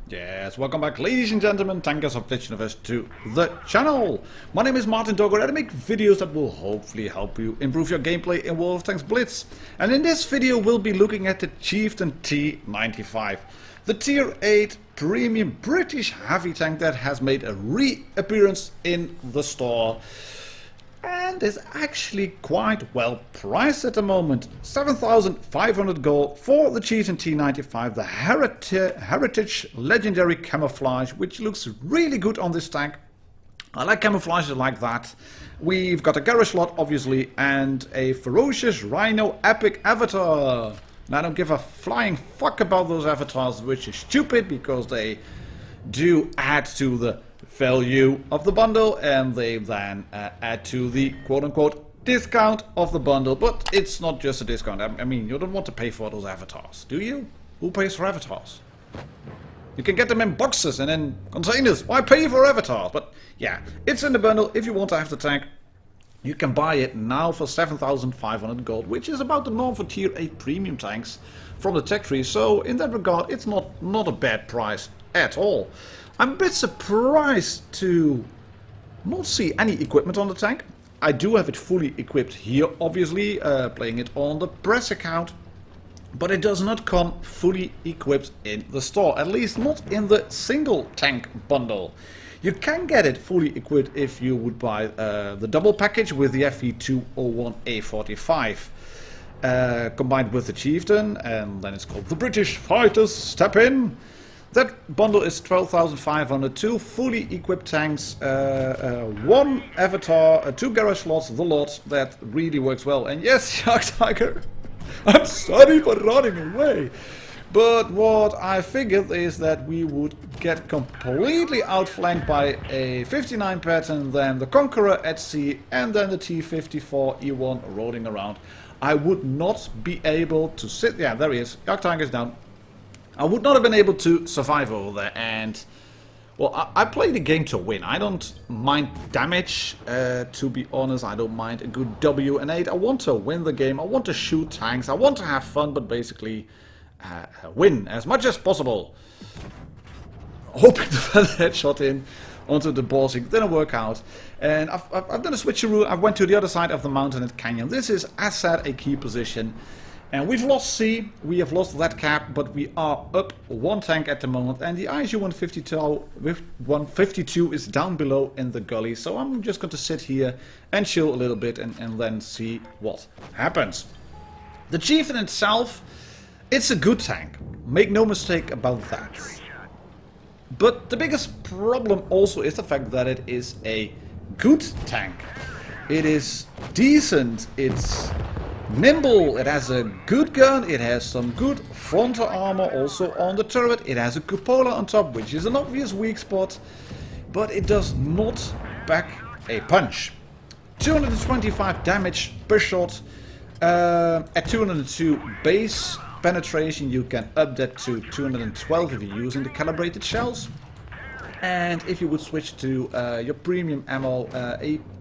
Yes, welcome back ladies and gentlemen, tankers of Blitz Universe to the channel. My name is Martin Dogger and I make videos that will hopefully help you improve your gameplay in World of Tanks Blitz. And in this video we'll be looking at the Chieftain T95. The tier 8 premium British heavy tank that has made a reappearance in the store. And is actually quite well priced at the moment. 7,500 gold for the Chieftain T95, the Heritage Legendary Camouflage, which looks really good on this tank. I like camouflages like that. We've got a garage slot, obviously, and a Ferocious Rhino Epic Avatar. And I don't give a flying fuck about those avatars, which is stupid, because they do add to the value of the bundle, and they then add to the quote-unquote discount of the bundle. But it's not just a discount. I mean, you don't want to pay for those avatars, do you? Who pays for avatars? You can get them in boxes and in containers. Why pay for avatars? But yeah, it's in the bundle. If you want to have the tank, you can buy it now for 7,500 gold, which is about the norm for tier 8 premium tanks from the tech tree. So in that regard, it's not a bad price at all. I'm a bit surprised to not see any equipment on the tank. I do have it fully equipped here, obviously, playing it on the press account. But it does not come fully equipped in the store, at least not in the single tank bundle. You can get it fully equipped if you would buy the double package with the FV201A45. Combined with the Chieftain, and then it's called the British Fighters Step In. That bundle is 12,500, 2 fully equipped tanks, 1 avatar, 2 garage slots, the lot. That really works well. And yes, Shark Tiger, I'm sorry for running away. But what I figured is that we would get completely outflanked by a 59 pattern, then the Conqueror at sea, and then the T54 E1 rolling around. I would not be able to sit... Yeah, there he is. Shark Tiger is down. I would not have been able to survive over there, and well, I play the game to win. I don't mind damage, to be honest. I don't mind a good W and 8. I want to win the game. I want to shoot tanks. I want to have fun, but basically win as much as possible. Hoping to find a headshot in onto the boss. It didn't work out, and I've done a switcheroo. I went to the other side of the mountain at Canyon. This is, as said, a key position. And we've lost C, we have lost that cap, but we are up 1 tank at the moment, and the ISU 152 is down below in the gully, so I'm just going to sit here and chill a little bit and then see what happens. The Chieftain itself, it's a good tank, make no mistake about that. But the biggest problem also is the fact that it is a good tank. It is decent, it's nimble, it has a good gun, it has some good frontal armor also on the turret, it has a cupola on top, which is an obvious weak spot, but it does not pack a punch. 225 damage per shot, at 202 base penetration. You can up that to 212 if you're using the calibrated shells. And if you would switch to your premium ammo,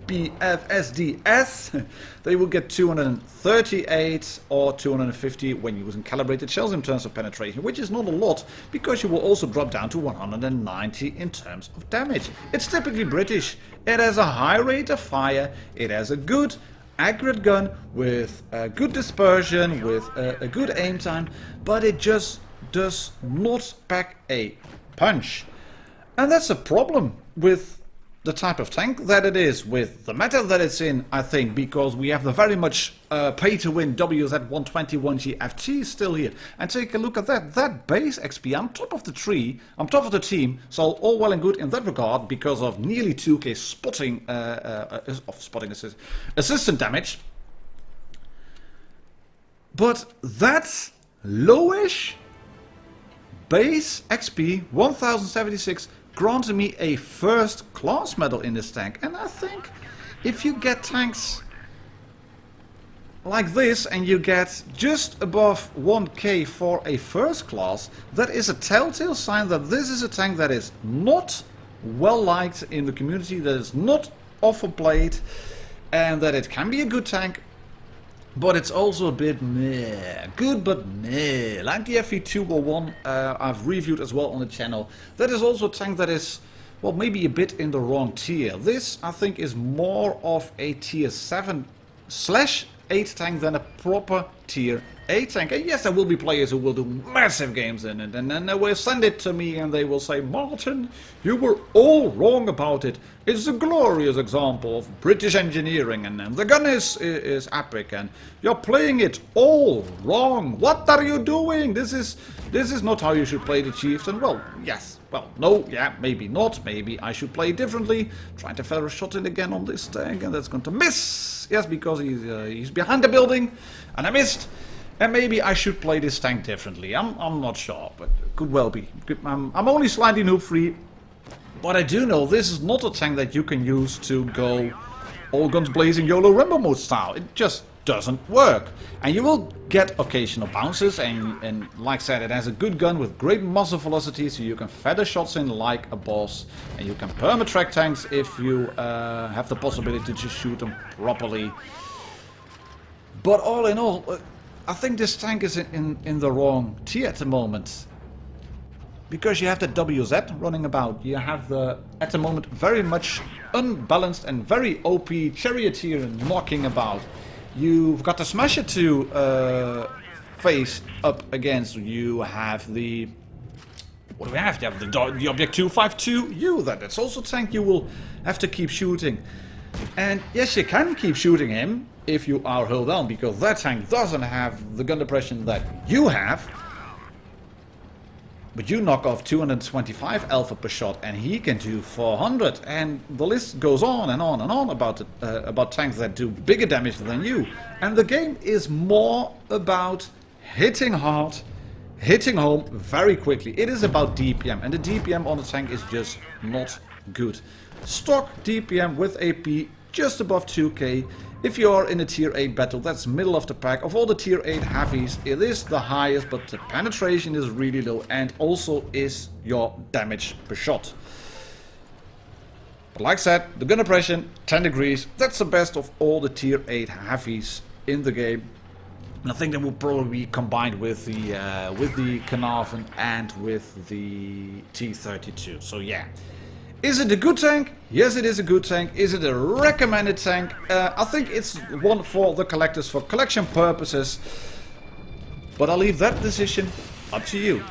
APFSDS, they will get 238 or 250 when using calibrated shells in terms of penetration, which is not a lot, because you will also drop down to 190 in terms of damage. It's typically British. It has a high rate of fire, it has a good accurate gun with good dispersion, with a good aim time, but it just does not pack a punch. And that's a problem with the type of tank that it is, with the meta that it's in, I think, because we have the very much pay-to-win WZ121 GFT still here. And take a look at that. That base XP on top of the tree, on top of the team, so all well and good in that regard, because of nearly 2k spotting assistant damage. But that lowish base XP, 1076, granted me a first class medal in this tank. And I think if you get tanks like this and you get just above 1k for a first class, that is a telltale sign that this is a tank that is not well liked in the community, that is not often played, and that it can be a good tank, but it's also a bit meh. Good, but meh. Like the FV201 I've reviewed as well on the channel. That is also a tank that is, well, maybe a bit in the wrong tier. This, I think, is more of a tier 7/8 tank than a proper tier 8 tank. And yes, there will be players who will do massive games in it, and then they will send it to me and they will say, Martin, you were all wrong about it. It's a glorious example of British engineering, and the gun is epic, and you're playing it all wrong. What are you doing? This is not how you should play the Chieftain. Well, yes. Well, no, yeah, maybe not. Maybe I should play differently. Trying to feather a shot in again on this tank, and that's going to miss. Yes, because he's behind the building, and I missed. And maybe I should play this tank differently. I'm not sure, but could well be. I'm only slightly noob free, but I do know this is not a tank that you can use to go all guns blazing YOLO Rambo mode style. It just doesn't work. And you will get occasional bounces, and like I said, it has a good gun with great muzzle velocity, so you can feather shots in like a boss, and you can perma-track tanks if you have the possibility to shoot them properly. But all in all, I think this tank is in the wrong tier at the moment. Because you have the WZ running about. You have the, at the moment, very much unbalanced and very OP charioteer knocking about. You've got the Smasher to face up against. You have the... What do we have? You have the Object 252U. That's also a tank you will have to keep shooting. And yes, you can keep shooting him if you are hull down, because that tank doesn't have the gun depression that you have. But you knock off 225 alpha per shot, and he can do 400, and the list goes on and on and on about tanks that do bigger damage than you. And the game is more about hitting hard, hitting home very quickly. It is about DPM, and the DPM on the tank is just not good. Stock DPM with AP just above 2k. If you are in a tier 8 battle, that's middle of the pack. Of all the tier 8 heavies, it is the highest, but the penetration is really low, and also is your damage per shot. But like I said, the gun depression, 10 degrees, that's the best of all the tier 8 heavies in the game. And I think that will probably be combined with the Carnarvon and with the T32. So yeah. Is it a good tank? Yes, it is a good tank. Is it a recommended tank? I think it's one for the collectors for collection purposes. But I'll leave that decision up to you.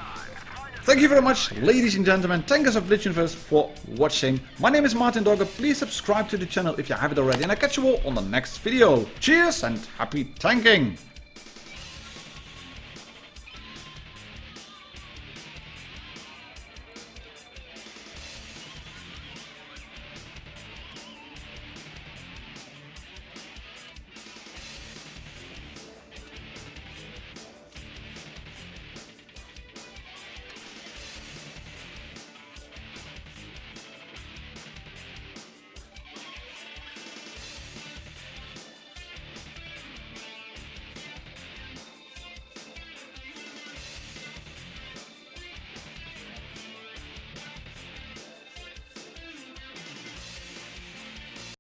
Thank you very much, ladies and gentlemen, tankers of Blitz Universe, for watching. My name is Martin Dogger. Please subscribe to the channel if you haven't already, and I'll catch you all on the next video. Cheers and happy tanking!